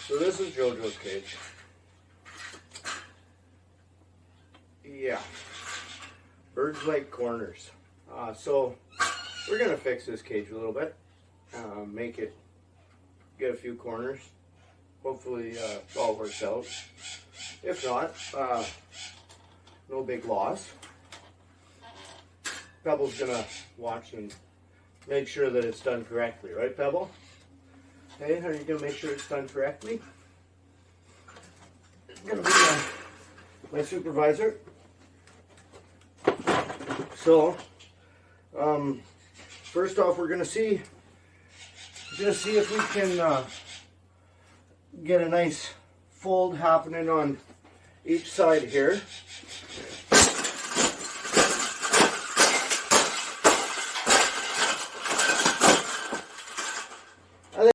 So this is JoJo's cage. Yeah. Birds like corners. So we're going to fix this cage a little bit. Make it, get a few corners. Hopefully it all works out. If not, no big loss. Pebble's going to watch and make sure that it's done correctly. Right, Pebble? Hey, are you going to make sure it's done correctly? It's going to be my supervisor. So, first off, we're going to see if we can get a nice fold happening on each side here.